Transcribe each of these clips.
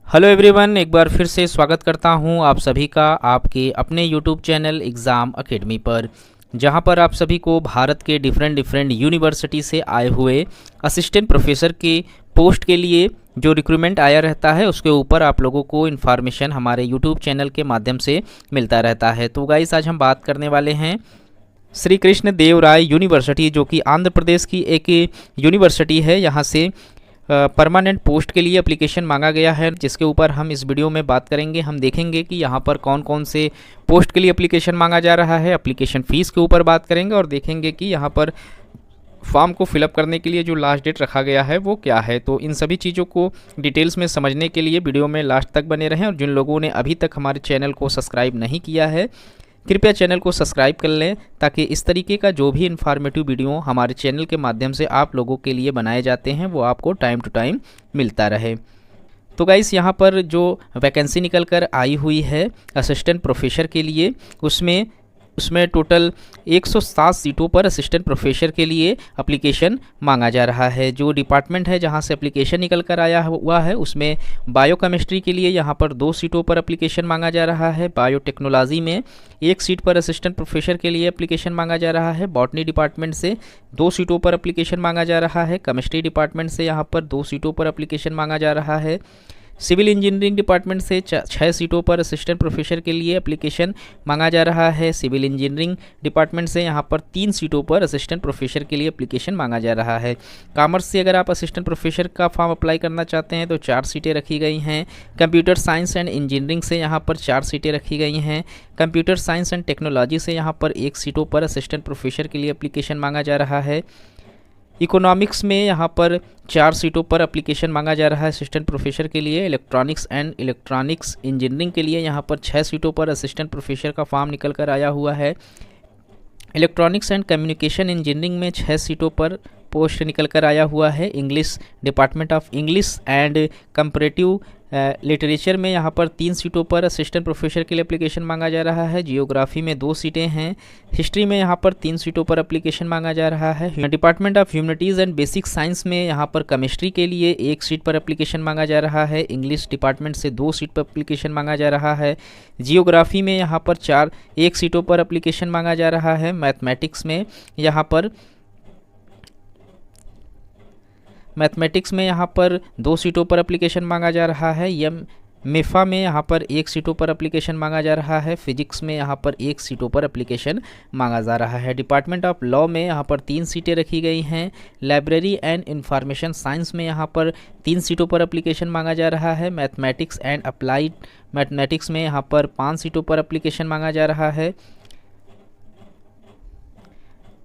Hello everyone, एक बार फिर से स्वागत करता हूं आप सभी का आपके अपने यूट्यूब चैनल एग्ज़ाम एकेडमी पर, जहां पर आप सभी को भारत के डिफरेंट यूनिवर्सिटी से आए हुए असिस्टेंट प्रोफेसर के पोस्ट के लिए जो रिक्रूटमेंट आया रहता है उसके ऊपर आप लोगों को इन्फॉर्मेशन हमारे यूट्यूब चैनल के माध्यम से मिलता रहता है। तो गाइस, आज हम बात करने वाले हैं श्री कृष्ण देव राय यूनिवर्सिटी, जो कि आंध्र प्रदेश की एक यूनिवर्सिटी है। यहाँ से परमानेंट पोस्ट के लिए एप्लीकेशन मांगा गया है, जिसके ऊपर हम इस वीडियो में बात करेंगे। हम देखेंगे कि यहाँ पर कौन कौन से पोस्ट के लिए एप्लीकेशन मांगा जा रहा है, एप्लीकेशन फ़ीस के ऊपर बात करेंगे और देखेंगे कि यहाँ पर फॉर्म को फिलअप करने के लिए जो लास्ट डेट रखा गया है वो क्या है। तो इन सभी चीज़ों को डिटेल्स में समझने के लिए वीडियो में लास्ट तक बने रहें, और जिन लोगों ने अभी तक हमारे चैनल को सब्सक्राइब नहीं किया है कृपया चैनल को सब्सक्राइब कर लें, ताकि इस तरीके का जो भी इन्फॉर्मेटिव वीडियो हमारे चैनल के माध्यम से आप लोगों के लिए बनाए जाते हैं वो आपको टाइम टू टाइम मिलता रहे। तो गाइस, यहाँ पर जो वैकेंसी निकल कर आई हुई है असिस्टेंट प्रोफेसर के लिए, उसमें टोटल 107 सीटों पर असिस्टेंट प्रोफेसर के लिए एप्लीकेशन मांगा जा रहा है। जो डिपार्टमेंट है जहाँ से एप्लीकेशन निकल कर आया हुआ है उसमें बायोकेमिस्ट्री के लिए यहाँ पर 2 सीटों पर एप्लीकेशन मांगा जा रहा है। बायोटेक्नोलॉजी में 1 सीट पर असिस्टेंट प्रोफेसर के लिए एप्लीकेशन मांगा जा रहा है। बॉटनी डिपार्टमेंट से 2 सीटों पर एप्लीकेशन मांगा जा रहा है। केमिस्ट्री डिपार्टमेंट से यहाँ पर 2 सीटों पर एप्लीकेशन मांगा जा रहा है। सिविल इंजीनियरिंग डिपार्टमेंट से 6 सीटों पर असिस्टेंट प्रोफेसर के लिए एप्लीकेशन मांगा जा रहा है। सिविल इंजीनियरिंग डिपार्टमेंट से यहाँ पर 3 सीटों पर असिस्टेंट प्रोफेसर के लिए एप्लीकेशन मांगा जा रहा है। कॉमर्स से अगर आप असिस्टेंट प्रोफेसर का फॉर्म अप्लाई करना चाहते हैं तो 4 सीटें रखी गई हैं। कंप्यूटर साइंस एंड इंजीनियरिंग से यहाँ पर 4 सीटें रखी गई हैं। कंप्यूटर साइंस एंड टेक्नोलॉजी से यहाँ पर 1 सीटों पर असिस्टेंट प्रोफेसर के लिए एप्लीकेशन मांगा जा रहा है। इकोनॉमिक्स में यहाँ पर 4 सीटों पर एप्लीकेशन मांगा जा रहा है असिस्टेंट प्रोफेसर के लिए। इलेक्ट्रॉनिक्स एंड इलेक्ट्रॉनिक्स इंजीनियरिंग के लिए यहाँ पर 6 सीटों पर असिस्टेंट प्रोफेसर का फॉर्म निकल कर आया हुआ है। इलेक्ट्रॉनिक्स एंड कम्युनिकेशन इंजीनियरिंग में 6 सीटों पर पोस्ट निकल कर आया हुआ है। English department of English and comparative literature में यहाँ पर 3 सीटों पर असिस्टेंट प्रोफेसर के लिए एप्लीकेशन मांगा जा रहा है। जियोग्राफी में 2 सीटें हैं। हिस्ट्री में यहाँ पर 3 सीटों पर एप्लीकेशन मांगा जा रहा है। Department of humanities and basic science में यहाँ पर केमिस्ट्री के लिए 1 सीट पर एप्लीकेशन मांगा जा रहा है। इंग्लिश डिपार्टमेंट से 2 सीट पर एप्लीकेशन मांगा जा रहा है। जियोग्राफी में यहाँ पर 1 सीटों पर एप्लीकेशन मांगा जा रहा है। मैथमेटिक्स में यहाँ पर 2 सीटों पर एप्लीकेशन मांगा जा रहा है। मेफा में यहाँ पर 1 सीटों पर एप्लीकेशन मांगा जा रहा है। फिजिक्स में यहाँ पर 1 सीटों पर एप्लीकेशन मांगा जा रहा है। डिपार्टमेंट ऑफ लॉ में यहाँ पर 3 सीटें रखी गई हैं। लाइब्रेरी एंड इंफॉर्मेशन साइंस में यहाँ पर 3 सीटों पर एप्लीकेशन मांगा जा रहा है। मैथमेटिक्स एंड अप्लाइड मैथमेटिक्स में यहाँ पर 5 सीटों पर एप्लीकेशन मांगा जा रहा है।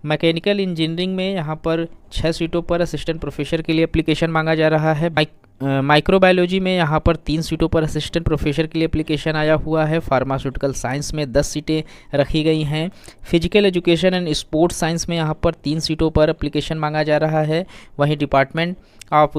मैकेनिकल इंजीनियरिंग में यहाँ पर 6 सीटों पर असिस्टेंट प्रोफेसर के लिए एप्लीकेशन मांगा जा रहा है। माइक्रोबायोलॉजी में यहाँ पर 3 सीटों पर असिस्टेंट प्रोफेसर के लिए एप्लीकेशन आया हुआ है। फार्मास्यूटिकल साइंस में 10 सीटें रखी गई हैं। Physical education and sports science में यहाँ पर 3 सीटों पर एप्लीकेशन मांगा जा रहा है। वहीं department of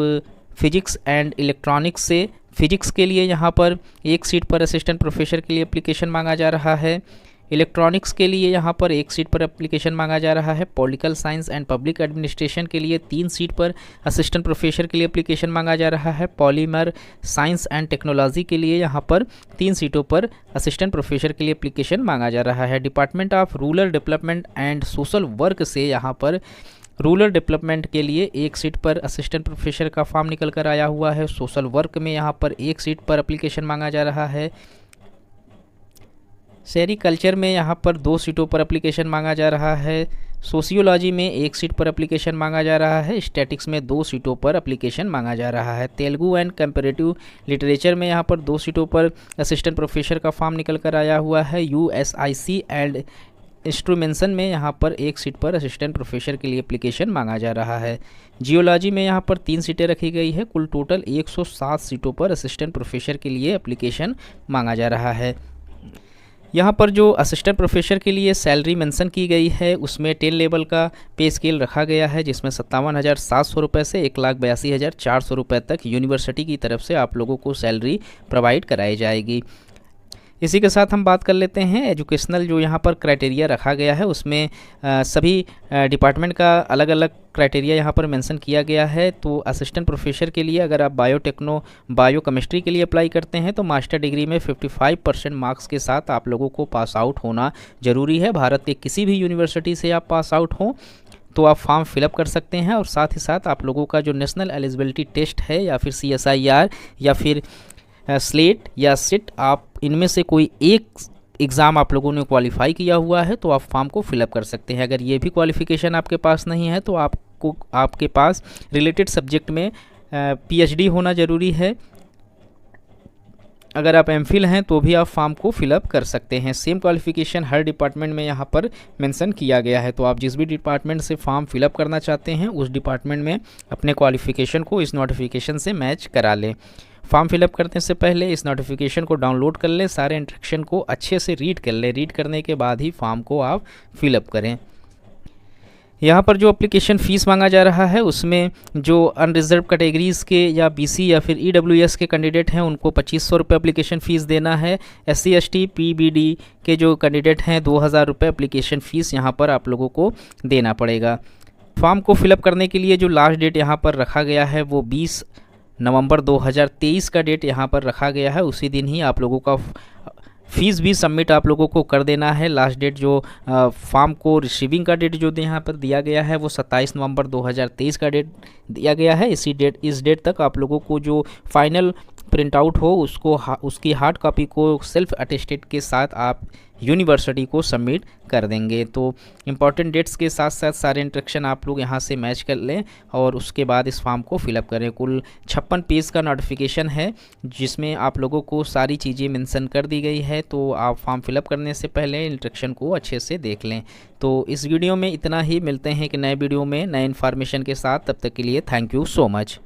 physics and electronics से फिजिक्स के लिए यहाँ पर 1 सीट पर असिस्टेंट प्रोफेसर के लिए एप्लीकेशन मांगा जा रहा है। इलेक्ट्रॉनिक्स के लिए यहाँ पर 1 सीट पर एप्लीकेशन मांगा जा रहा है। Political science and public administration के लिए 3 सीट पर असिस्टेंट प्रोफेसर के लिए एप्लीकेशन मांगा जा रहा है। पॉलीमर साइंस एंड टेक्नोलॉजी के लिए यहाँ पर 3 सीटों पर असिस्टेंट प्रोफेसर के लिए एप्लीकेशन मांगा जा रहा है। Department of rural development and social work से यहाँ पर रूरल डेवलपमेंट के लिए 1 सीट पर असिस्टेंट प्रोफेसर का फॉर्म निकल कर आया हुआ है। सोशल वर्क में यहाँ पर 1 सीट पर एप्लीकेशन मांगा जा रहा है। सेरिकल्चर में यहाँ पर 2 सीटों पर एप्लीकेशन मांगा जा रहा है। सोशियोलॉजी में 1 सीट पर एप्लीकेशन मांगा जा रहा है। स्टैटिक्स में 2 सीटों पर एप्लीकेशन मांगा जा रहा है। तेलुगु एंड कंपैरेटिव लिटरेचर में यहाँ पर 2 सीटों पर असिस्टेंट प्रोफेसर का फॉर्म निकल कर आया हुआ है। यूएसआईसी एंड इंस्ट्रूमेंशन में यहाँ पर 1 सीट पर असिस्टेंट प्रोफेसर के लिए एप्लीकेशन मांगा जा रहा है। जियोलॉजी में यहाँ पर 3 सीटें रखी गई है। कुल टोटल 107 सीटों पर असिस्टेंट प्रोफेसर के लिए एप्लीकेशन मांगा जा रहा है। यहाँ पर जो असिस्टेंट प्रोफेसर के लिए सैलरी मेंशन की गई है उसमें 10 लेवल का पे स्केल रखा गया है, जिसमें 57,700 रुपये से 1,82,400 रुपये तक यूनिवर्सिटी की तरफ से आप लोगों को सैलरी प्रोवाइड कराई जाएगी। इसी के साथ हम बात कर लेते हैं एजुकेशनल जो यहाँ पर क्राइटेरिया रखा गया है, उसमें सभी डिपार्टमेंट का अलग अलग क्राइटेरिया यहाँ पर मेंशन किया गया है। तो असिस्टेंट प्रोफेसर के लिए अगर आप बायोकेमिस्ट्री के लिए अप्लाई करते हैं तो मास्टर डिग्री में 55% मार्क्स के साथ आप लोगों को पास आउट होना ज़रूरी है। भारत के किसी भी यूनिवर्सिटी से आप पास आउट हों तो आप फॉर्म फिलअप कर सकते हैं। और साथ ही साथ आप लोगों का जो नेशनल एलिजिबिलिटी टेस्ट है या फिर CSIR या फिर स्लेट या सिट, आप इनमें से कोई एक एग्ज़ाम आप लोगों ने क्वालिफाई किया हुआ है तो आप फॉर्म को फिलअप कर सकते हैं। अगर ये भी क्वालिफ़िकेशन आपके पास नहीं है तो आपके पास रिलेटेड सब्जेक्ट में PhD होना ज़रूरी है। अगर आप MPhil हैं तो भी आप फॉर्म को फिलअप कर सकते हैं। सेम क्वालिफ़िकेशन हर डिपार्टमेंट में यहाँ पर मेंशन किया गया है। तो आप जिस भी डिपार्टमेंट से फॉर्म फिलअप करना चाहते हैं उस डिपार्टमेंट में अपने क्वालिफ़िकेशन को इस नोटिफिकेशन से मैच करा लें। फॉर्म फिलअप करने से पहले इस नोटिफिकेशन को डाउनलोड कर लें, सारे इंस्ट्रक्शन को अच्छे से रीड कर लें। रीड करने के बाद ही फॉर्म को आप फिलअप करें। यहाँ पर जो एप्लीकेशन फ़ीस मांगा जा रहा है उसमें जो अनरिजर्व कैटेगरीज़ के या BC या फिर EWS के कैंडिडेट हैं उनको 2500 रुपये एप्लीकेशन फ़ीस देना है। SC ST PBD के जो कैंडिडेट हैं 2000 रुपये एप्लीकेशन फ़ीस यहाँ पर आप लोगों को देना पड़ेगा। फॉर्म को फिलअप करने के लिए जो लास्ट डेट यहाँ पर रखा गया है वो 20 नवंबर 2023 का डेट यहाँ पर रखा गया है। उसी दिन ही आप लोगों का फ़ीस भी सबमिट आप लोगों को कर देना है। लास्ट डेट जो फॉर्म को रिसीविंग का डेट जो यहाँ पर दिया गया है वो 27 नवंबर 2023 का डेट दिया गया है। इस डेट तक आप लोगों को जो फाइनल प्रिंट आउट हो उसकी हार्ड कॉपी को सेल्फ अटेस्टेड के साथ आप यूनिवर्सिटी को सबमिट कर देंगे। तो इम्पॉर्टेंट डेट्स के साथ साथ सारे इंस्ट्रक्शन आप लोग यहाँ से मैच कर लें और उसके बाद इस फॉर्म को फिलअप करें। कुल 56 पेज का नोटिफिकेशन है जिसमें आप लोगों को सारी चीज़ें मेंशन कर दी गई है। तो आप फॉर्म फिलअप करने से पहले इंस्ट्रक्शन को अच्छे से देख लें। तो इस वीडियो में इतना ही, मिलते हैं कि नए वीडियो में नए इन्फॉर्मेशन के साथ। तब तक के लिए थैंक यू सो मच।